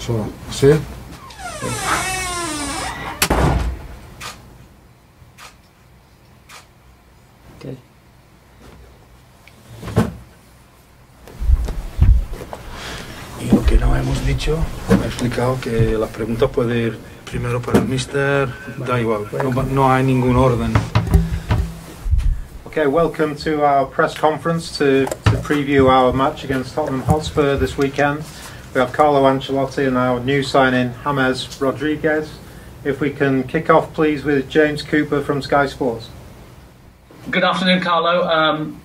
So, see? Okay. Y lo que no hemos dicho, he explicado que las preguntas puede ir primero para el mister, da igual, no hay ningún orden. Okay, welcome to our press conference to preview our match against Tottenham Hotspur this weekend. We have Carlo Ancelotti and our new signing, James Rodriguez. If we can kick off, please, with James Cooper from Sky Sports. Good afternoon, Carlo.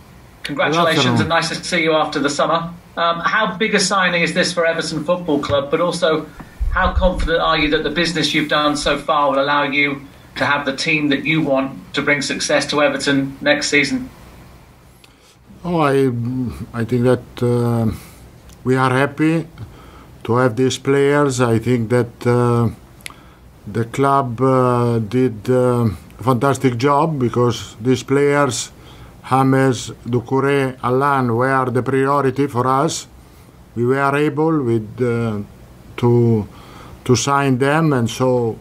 Congratulations and nice to see you after the summer. How big a signing is this for Everton Football Club, but also how confident are you that the business you've done so far will allow you to have the team that you want to bring success to Everton next season? Oh, I think that we are happy to have these players. I think that the club did a fantastic job because these players, James, Doucouré, Allan, were the priority for us. We were able to sign them, and so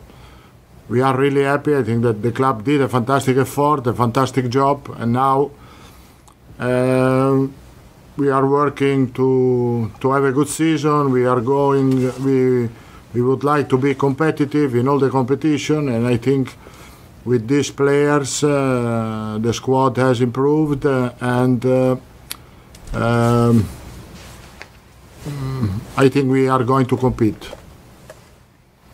we are really happy. I think that the club did a fantastic effort, a fantastic job, and now we are working to have a good season. We would like to be competitive in all the competition, and I think with these players the squad has improved, and I think we are going to compete.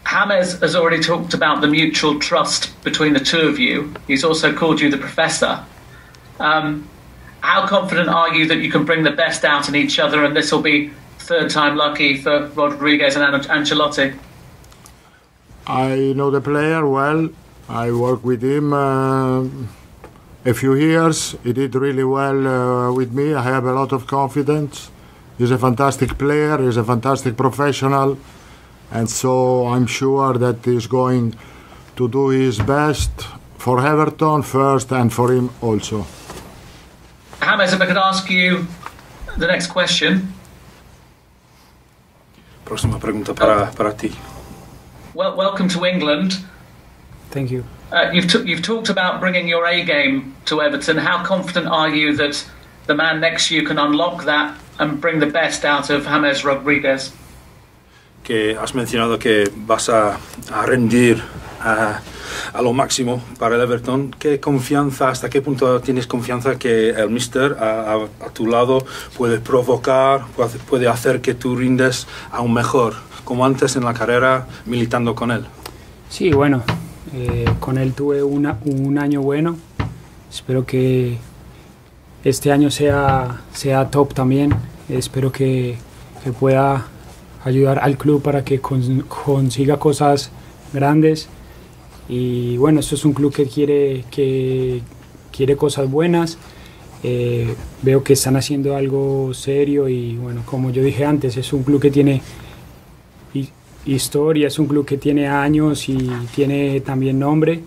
James has already talked about the mutual trust between the two of you. He's also called you the professor. How confident are you that you can bring the best out in each other, and this will be third time lucky for Rodriguez and Ancelotti? I know the player well. I worked with him a few years. He did really well with me. I have a lot of confidence. He's a fantastic player. He's a fantastic professional. And so I'm sure that he's going to do his best for Everton first and for him also. James, if I could ask you the next question. Próxima pregunta para ti. Well, welcome to England. Thank you. You've talked about bringing your A game to Everton. How confident are you that the man next to you can unlock that and bring the best out of James Rodriguez? Que has mencionado que vas a rendir a lo máximo para el Everton. ¿Qué confianza, hasta qué punto tienes confianza que el míster a tu lado puede provocar, puede hacer que tú rindes aún mejor, como antes en la carrera militando con él? Sí, bueno, con él tuve un año bueno. Espero que este año sea top también. Espero que pueda ayudar al club para que consiga cosas grandes. Y bueno, esto es un club que quiere cosas buenas. Veo que están haciendo algo serio y bueno, como yo dije antes, es un club que tiene historia, es un club que tiene años y tiene también nombre.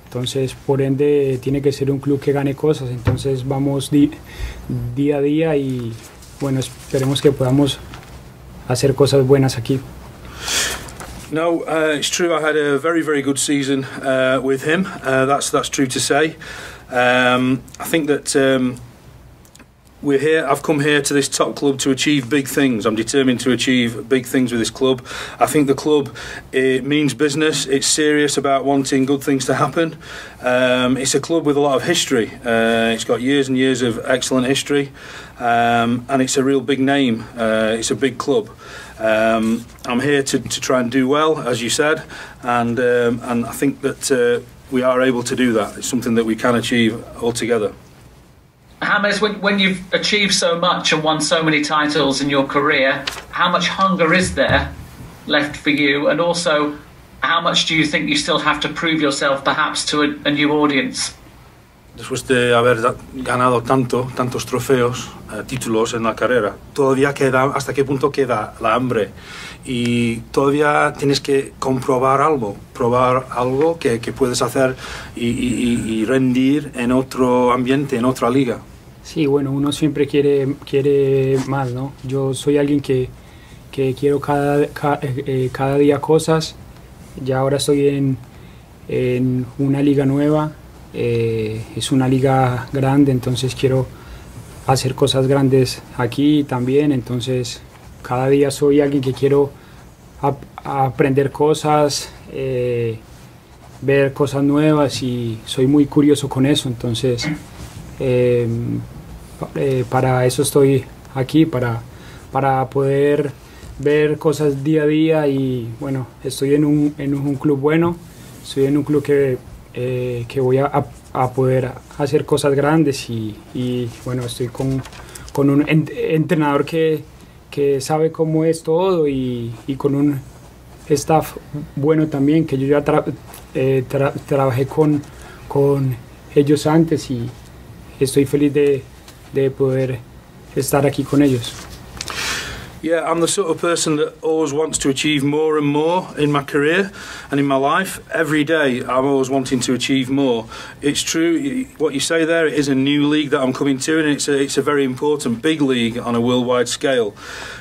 Entonces, por ende, tiene que ser un club que gane cosas. Entonces, vamos día a día y bueno, esperemos que podamos hacer cosas buenas aquí. No, it's true. I had a very, very good season with him. That's true to say. I think that we're here. I've come here to this top club to achieve big things. I'm determined to achieve big things with this club. I think the club, it means business. It's serious about wanting good things to happen. It's a club with a lot of history. It's got years and years of excellent history, and it's a real big name. It's a big club. I'm here to try and do well, as you said, and I think that we are able to do that. It's something that we can achieve all together. James, when you've achieved so much and won so many titles in your career, how much hunger is there left for you? And also, how much do you think you still have to prove yourself perhaps to a new audience? Después de haber ganado tantos trofeos, títulos en la carrera, todavía queda, ¿hasta qué punto queda la hambre? Y todavía tienes que probar algo que puedes hacer y rendir en otro ambiente, en otra liga. Sí, bueno, uno siempre quiere más, ¿no? Yo soy alguien que quiero cada día cosas. Ya ahora estoy en una liga nueva, es una liga grande, entonces quiero hacer cosas grandes aquí también. Entonces cada día soy alguien que quiero aprender cosas, ver cosas nuevas, y soy muy curioso con eso. Entonces para eso estoy aquí, para poder ver cosas día a día. Y bueno, estoy en un club bueno, estoy en un club que voy a poder hacer cosas grandes, y bueno, estoy con un entrenador que sabe cómo es todo, y con un staff bueno también, que yo ya trabajé con ellos antes, y estoy feliz de poder estar aquí con ellos. Yeah, I'm the sort of person that always wants to achieve more and more in my career and in my life. Every day I'm always wanting to achieve more. It's true what you say there, it is a new league that I'm coming to, and it's a very important big league on a worldwide scale.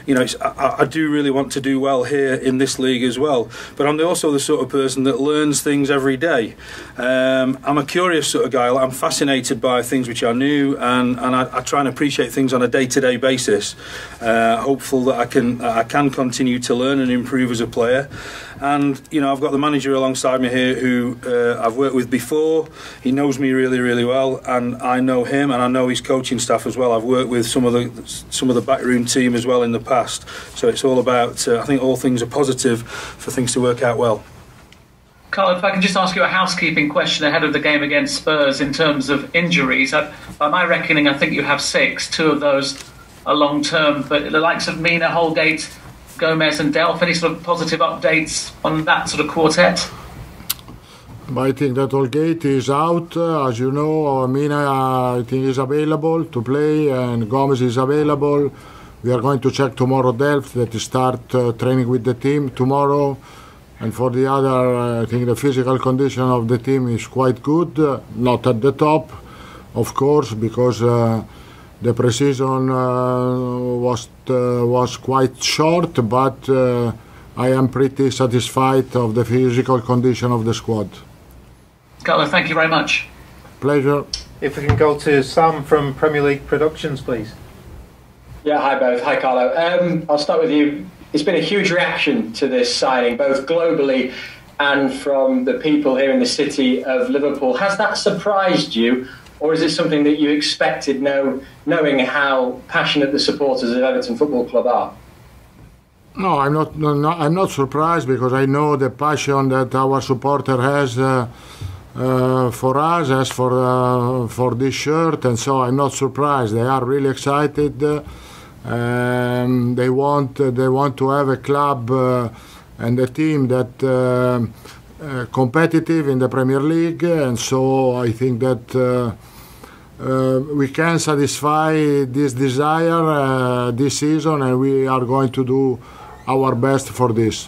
You know, I do really want to do well here in this league as well, but I'm also the sort of person that learns things every day. I'm a curious sort of guy. I'm fascinated by things which are new, and I try and appreciate things on a day-to-day basis. Hopeful that I can continue to learn and improve as a player. And you know, I've got the manager alongside me here who I've worked with before. He knows me really, really well, and I know him, and I know his coaching staff as well. I've worked with some of the backroom team as well in the past. So it's all about, I think all things are positive for things to work out well. Carlo, if I can just ask you a housekeeping question ahead of the game against Spurs in terms of injuries. By my reckoning, I think you have 6. 2 of those are long-term, but the likes of Mina, Holgate, Gomez and Delph, any sort of positive updates on that sort of quartet? I think that Holgate is out, as you know. Mina, I think, is available to play, and Gomez is available. We are going to check tomorrow Delph, that start training with the team tomorrow. And for the other, I think the physical condition of the team is quite good, not at the top, of course, because the pre-season was quite short, but I am pretty satisfied of the physical condition of the squad. Carlo, thank you very much. Pleasure. If we can go to Sam from Premier League Productions, please. Yeah, hi both. Hi Carlo. I'll start with you. It's been a huge reaction to this signing, both globally and from the people here in the city of Liverpool. Has that surprised you? Or is it something that you expected, knowing how passionate the supporters of Everton Football Club are? No, I'm not surprised, because I know the passion that our supporter has for us, as for this shirt, and so I'm not surprised. They are really excited. They want to have a club and a team that competitive in the Premier League, and so I think that we can satisfy this desire this season, and we are going to do our best for this.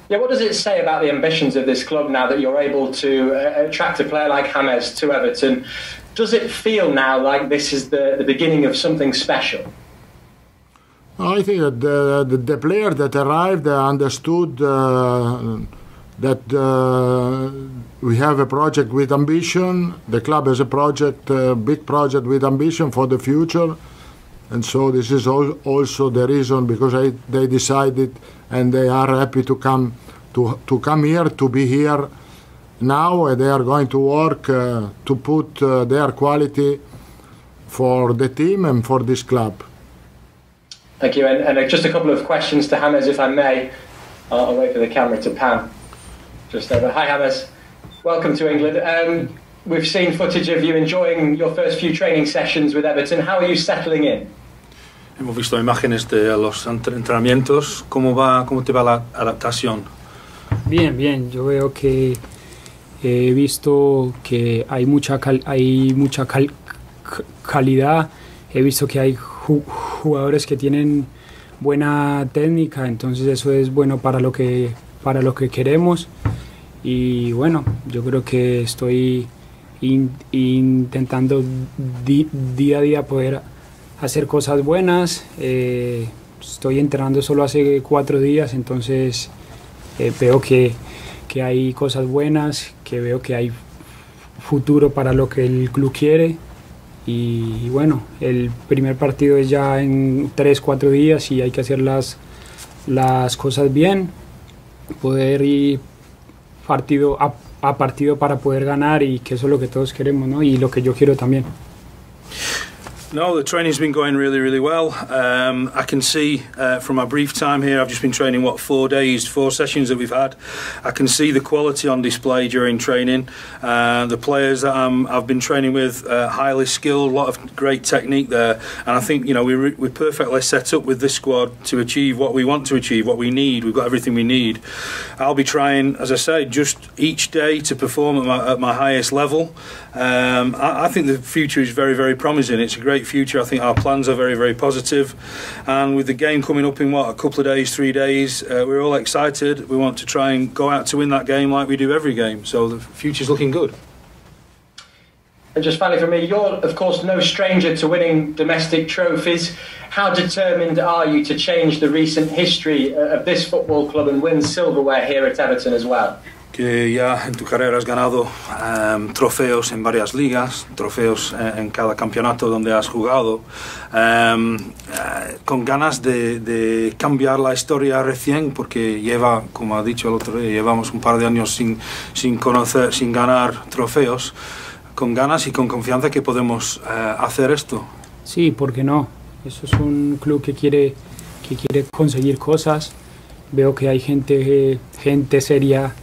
Yeah, what does it say about the ambitions of this club now that you're able to attract a player like James to Everton? Does it feel now like this is the beginning of something special? I think that the player that arrived understood that we have a project with ambition. The club has a project, a big project with ambition for the future. And so this is also the reason, because they decided, and they are happy to come here, to be here now, and they are going to work to put their quality for the team and for this club. Thank you. And just a couple of questions to James, if I may. I'll wait for the camera to pan just over. Hi, James. Welcome to England. We've seen footage of you enjoying your first few training sessions with Everton. How are you settling in? Hemos visto imágenes de los entrenamientos. ¿Cómo te va la adaptación? Bien. Yo veo que he visto que hay mucha calidad. He visto que hay jugadores que tienen buena técnica, entonces eso es bueno para lo que queremos. Y bueno, yo creo que estoy intentando día a día poder hacer cosas buenas. estoy entrenando solo hace 4 días, entonces veo que hay cosas buenas, que veo que hay futuro para lo que el club quiere. Y bueno, el primer partido es ya en 3-4 días y hay que hacer las cosas bien, poder ir partido a partido para poder ganar, y que eso es lo que todos queremos, ¿no? Y lo que yo quiero también. No, the training's been going really, really well. I can see from my brief time here, I've just been training, 4 days, 4 sessions that we've had. I can see the quality on display during training. The players that I've been training with, highly skilled, a lot of great technique there. And I think, we're perfectly set up with this squad to achieve what we want to achieve, what we need. We've got everything we need. I'll be trying, as I say, just each day to perform at my highest level. I think the future is very, very promising. It's a great future. I think our plans are very, very positive, and with the game coming up in a couple of days, 3 days, we're all excited. We want to try and go out to win that game like we do every game, so the future's looking good. And just finally for me, you're of course no stranger to winning domestic trophies. How determined are you to change the recent history of this football club and win silverware here at Everton as well? Que ya en tu carrera has ganado trofeos en varias ligas, trofeos en cada campeonato donde has jugado, con ganas de cambiar la historia recién, porque como ha dicho el otro día, llevamos un par de años sin ganar trofeos, con ganas y con confianza que podemos hacer esto. Sí, ¿por qué no? Eso es un club que quiere conseguir cosas. Veo que hay gente seria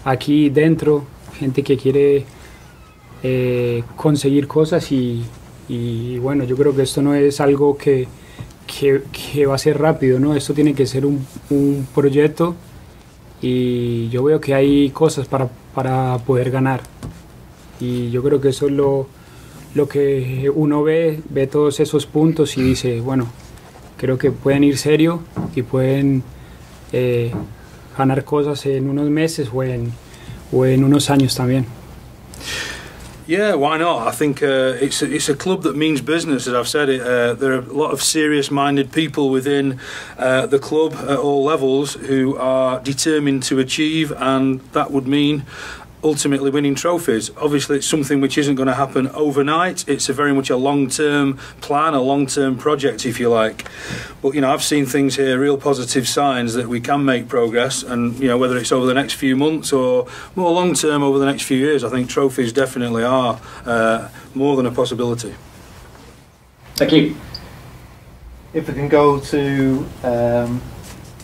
aquí dentro, gente que quiere conseguir cosas, y bueno, yo creo que esto no es algo que va a ser rápido, ¿no? Esto tiene que ser un proyecto, y yo veo que hay cosas para poder ganar, y yo creo que eso es lo que uno ve todos esos puntos y dice, bueno, creo que pueden ir serio y pueden ganar cosas en unos meses o en unos años también. Yeah, why not? I think it's a club that means business, as I've said. There are a lot of serious-minded people within the club at all levels who are determined to achieve, and that would mean ultimately winning trophies. Obviously, it's something which isn't going to happen overnight. It's very much a long-term plan, a long-term project, if you like. But I've seen things here, real positive signs that we can make progress, and whether it's over the next few months or more long-term over the next few years, I think trophies definitely are more than a possibility. Thank you. If we can go to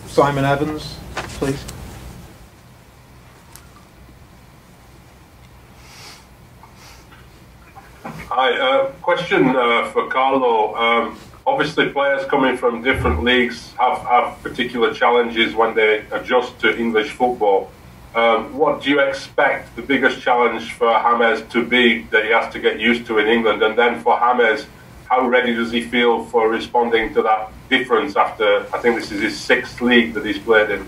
Simon Evans, please. Hi, question for Carlo. Obviously, players coming from different leagues have particular challenges when they adjust to English football. What do you expect the biggest challenge for James to be that he has to get used to in England? And then for James, how ready does he feel for responding to that difference after, I think this is his 6th league that he's played in?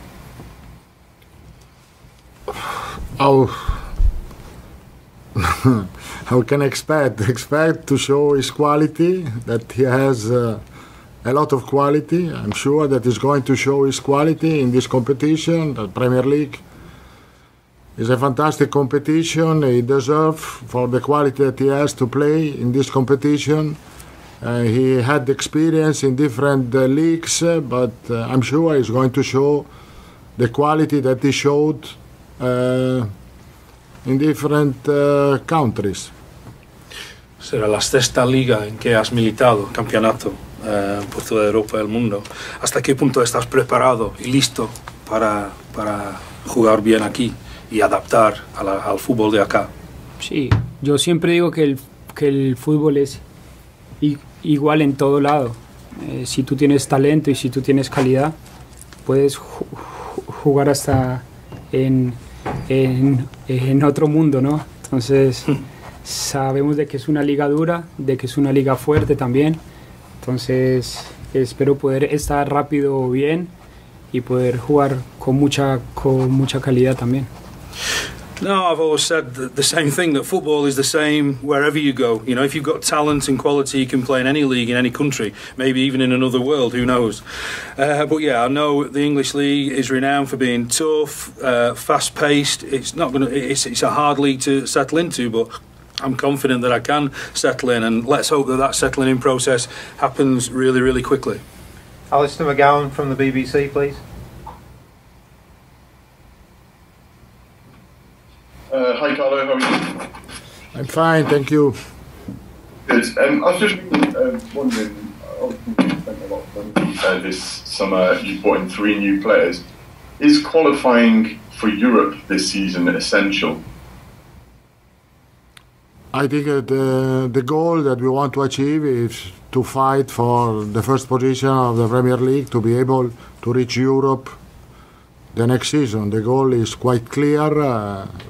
How can I expect to show his quality, that he has a lot of quality. I'm sure that he's going to show his quality in this competition. The Premier League is a fantastic competition. He deserves for the quality that he has to play in this competition. He had experience in different leagues, but I'm sure he's going to show the quality that he showed in different countries. Será la 6ª liga en que has militado, campeonato por toda Europa y el mundo. ¿Hasta qué punto estás preparado y listo para jugar bien aquí y adaptar al fútbol de acá? Sí, yo siempre digo que el fútbol es igual en todo lado. Si tú tienes talento y si tú tienes calidad, puedes jugar hasta en otro mundo, ¿no? Entonces sabemos de que es una liga dura, de que es una liga fuerte también. Entonces espero poder estar rápido bien y poder jugar con mucha calidad también. No, I've always said the same thing, that football is the same wherever you go. You know, if you've got talent and quality, you can play in any league in any country, maybe even in another world, who knows. But yeah, I know the English league is renowned for being tough, fast-paced. It's a hard league to settle into, but I'm confident that I can settle in, and let's hope that settling in process happens really, really quickly. Alistair McGowan from the BBC, please. Hi Carlo, how are you? I'm fine, thank you. Good. I was just wondering, obviously you spent a lot of money this summer, you brought in 3 new players. Is qualifying for Europe this season essential? I think the goal that we want to achieve is to fight for the first position of the Premier League, to be able to reach Europe the next season. The goal is quite clear.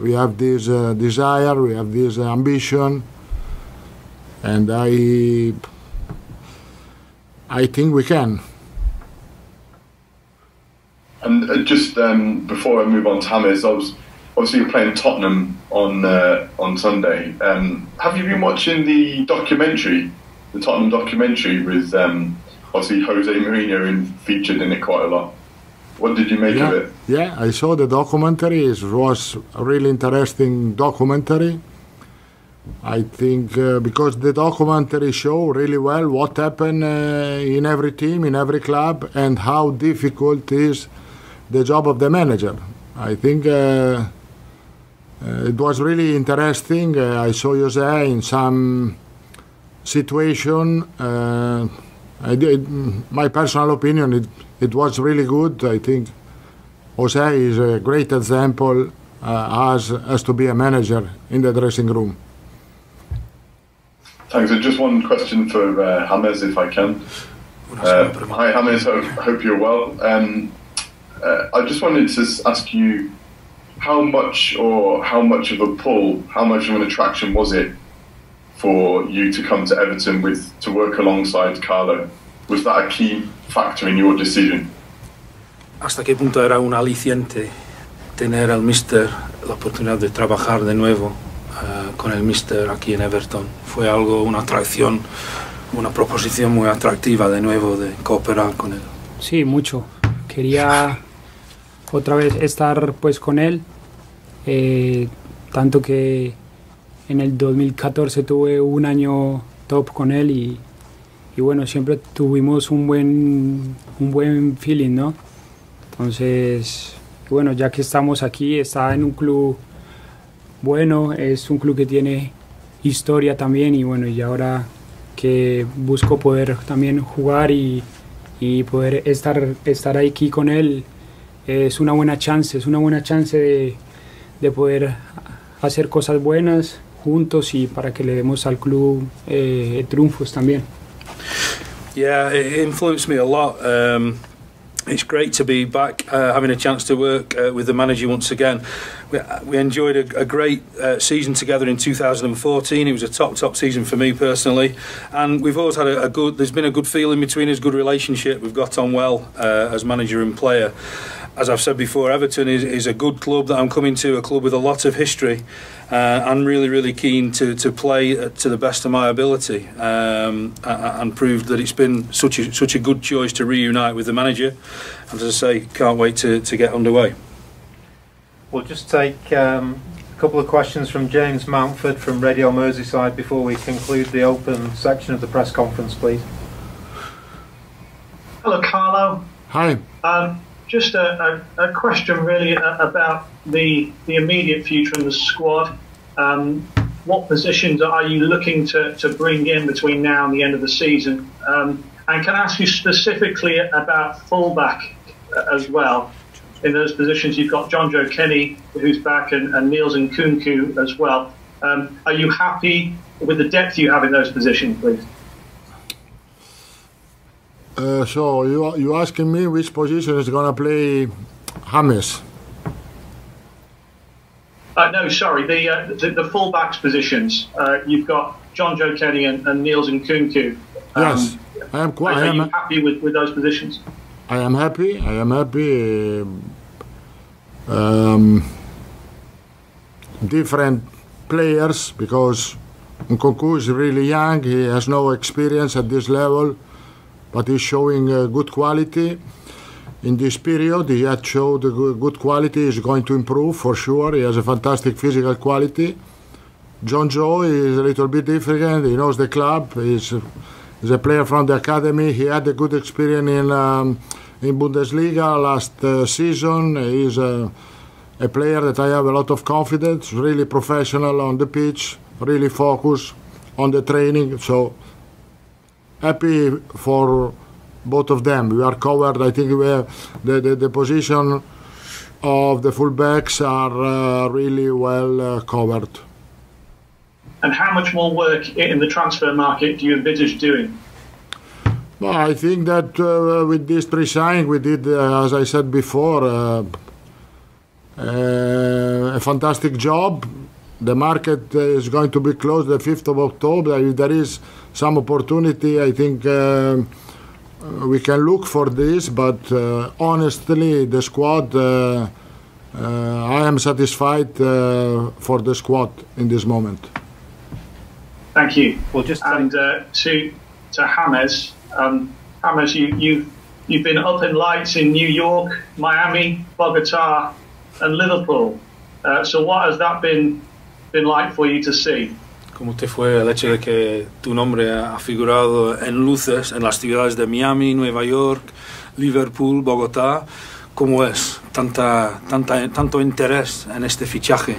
We have this desire, we have this ambition, and I think we can. And just before I move on to James, obviously you're playing Tottenham on Sunday. Have you been watching the Tottenham documentary with obviously Jose Mourinho featured in it quite a lot? What did you make of it? Yeah, I saw the documentary. It was a really interesting documentary. I think because the documentary show really well what happened in every team, in every club, and how difficult is the job of the manager. I think it was really interesting. I saw Jose in some situation. My personal opinion, it was really good. I think Jose is a great example as to be a manager in the dressing room. Thanks. And just one question for James, if I can. Hi James, hope you're well. I just wanted to ask you how much of a pull, how much of an attraction was it for you to come to Everton to work alongside Carlo? Was that a key factor in your decision? ¿Hasta qué punto era un aliciente tener al míster la oportunidad de trabajar de nuevo con el míster aquí en Everton? Fue algo, una atracción, una proposición muy atractiva de nuevo de cooperar con él. Sí, mucho. Quería otra vez estar pues con él, tanto que en el 2014 tuve un año top con él y bueno, siempre tuvimos un buen feeling, ¿no? Entonces, bueno, ya que estamos aquí, está en un club bueno, es un club que tiene historia también y bueno, y ahora que busco poder también jugar y poder estar aquí con él, es una buena chance de poder hacer cosas buenas juntos y para que le demos al club triunfos también. Yeah, it influenced me a lot. It's great to be back, having a chance to work with the manager once again. We enjoyed a great season together in 2014. It was a top season for me personally, and we've always had there's been a good feeling between us, good relationship. We've got on well as manager and player. As I've said before, Everton is a good club that I'm coming to, a club with a lot of history. I'm really keen to play to the best of my ability and prove that it's been such a good choice to reunite with the manager. And as I say, can't wait to get underway. We'll just take a couple of questions from James Mountford from Radio Merseyside before we conclude the open section of the press conference, please. Hello, Carlo. Hi. Just a question really about the immediate future in the squad. What positions are you looking to bring in between now and the end of the season? And can I ask you specifically about fullback as well? In those positions, you've got John Joe Kenny, who's back, and Niels Nkunku as well. Are you happy with the depth you have in those positions, please? So you asking me which position is going to play James? No, sorry, the fullbacks positions. You've got John Joe Kenny and Niels Nkunku. Yes, I am quite. Are you happy with those positions? I am happy. different players, because Nkunku is really young, he has no experience at this level, but he's showing good quality. In this period, he had showed good quality, he's going to improve for sure, he has a fantastic physical quality. John Joe is a little bit different, he knows the club, he's a player from the academy, he had a good experience in Bundesliga last season. He's a player that I have a lot of confidence, really professional on the pitch, really focused on the training, so happy for both of them. We are covered, I think we have the position of the fullbacks are really well covered. And how much more work in the transfer market do you envisage doing? Well, I think that with this pre-signing we did, as I said before, a fantastic job. The market is going to be closed the 5th of October. If there is some opportunity, I think we can look for this, but honestly, the squad, I am satisfied for the squad in this moment. Thank you. Well, just and to James, James, you've been up in lights in New York, Miami, Bogota, and Liverpool. So what has that been like for you to see? ¿Cómo te fue el hecho de que tu nombre ha figurado en luces en las ciudades de Miami, Nueva York, Liverpool, Bogotá? ¿Cómo es tanto interés en este fichaje?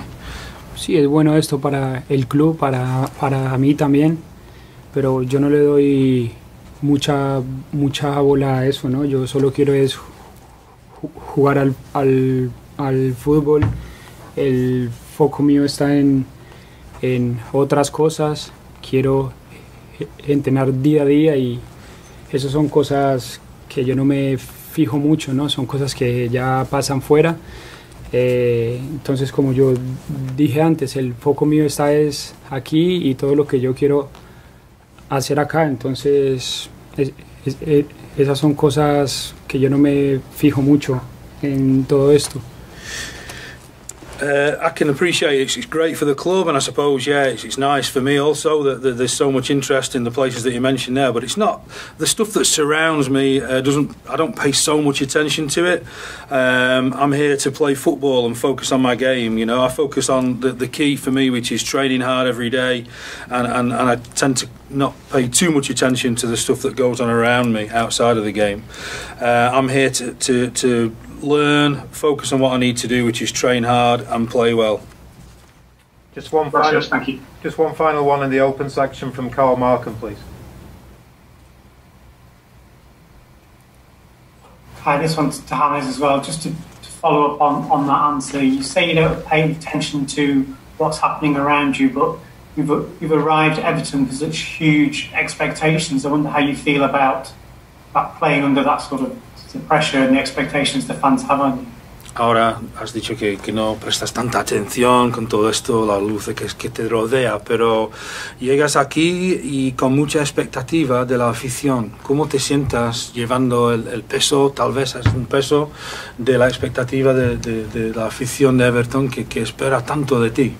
Sí, es bueno esto para el club, para mí también, pero yo no le doy mucha bola a eso, ¿no? Yo solo quiero es jugar al fútbol. El foco mío está en otras cosas. Quiero entrenar día a día y esas son cosas que yo no me fijo mucho, ¿no? Son cosas que ya pasan fuera. Entonces, como yo dije antes, el foco mío está es aquí y todo lo que yo quiero hacer acá. Entonces, esas son cosas que yo no me fijo mucho en todo esto. I can appreciate it's great for the club, and I suppose it's nice for me also that there's so much interest in the places that you mentioned there. But it's not the stuff that surrounds me. I don't pay so much attention to it. I'm here to play football and focus on my game. You know, I focus on the key for me, which is training hard every day, and I tend to not pay too much attention to the stuff that goes on around me outside of the game. I'm here to learn, focus on what I need to do, which is train hard and play well. Just one final one in the open section from Carl Markham, please. Hi, this one's to James as well. Just to follow up on that answer, you say you don't pay attention to what's happening around you, but you've arrived at Everton with such huge expectations. I wonder how you feel about playing under that sort of the pressure and the expectations the fans have on you. Ahora has dicho que no prestas tanta atención con todo esto, la luz que te rodea, pero llegas aquí y con mucha expectativa de la afición. ¿Cómo te sientas llevando el peso, tal vez es un peso, de la expectativa de la afición de Everton que espera tanto de ti?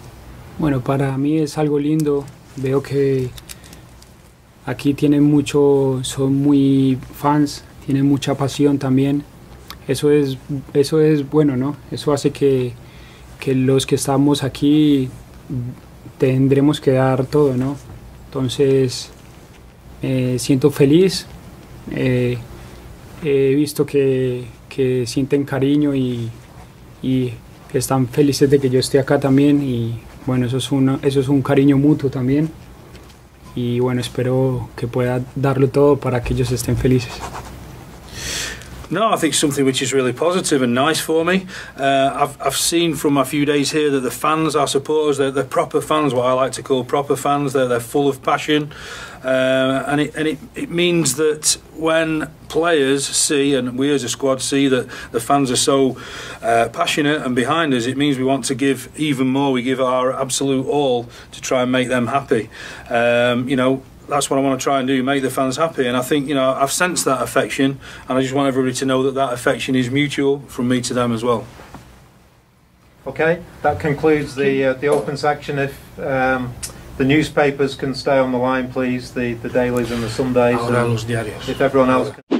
Bueno, para mí es algo lindo. Veo que aquí son muy fans, tienen mucha pasión también. Eso es bueno, ¿no? Eso hace que los que estamos aquí tendremos que dar todo, ¿no? Entonces, siento feliz. He visto que sienten cariño y están felices de que yo esté acá también. Y bueno, eso es un cariño mutuo también. Y bueno, espero que pueda darlo todo para que ellos estén felices. No, I think something which is really positive and nice for me. I've seen from a few days here that the fans are supporters. They're proper fans, what I like to call proper fans. They're full of passion, and it means that when players see, and we as a squad see, that the fans are so passionate and behind us, it means we want to give even more. We give our absolute all to try and make them happy. That's what I want to try and do, make the fans happy. And I think, I've sensed that affection, and I just want everybody to know that affection is mutual from me to them as well. Okay, that concludes the open section. If the newspapers can stay on the line, please, the dailies and the Sundays. Ahora los diarios. If everyone else can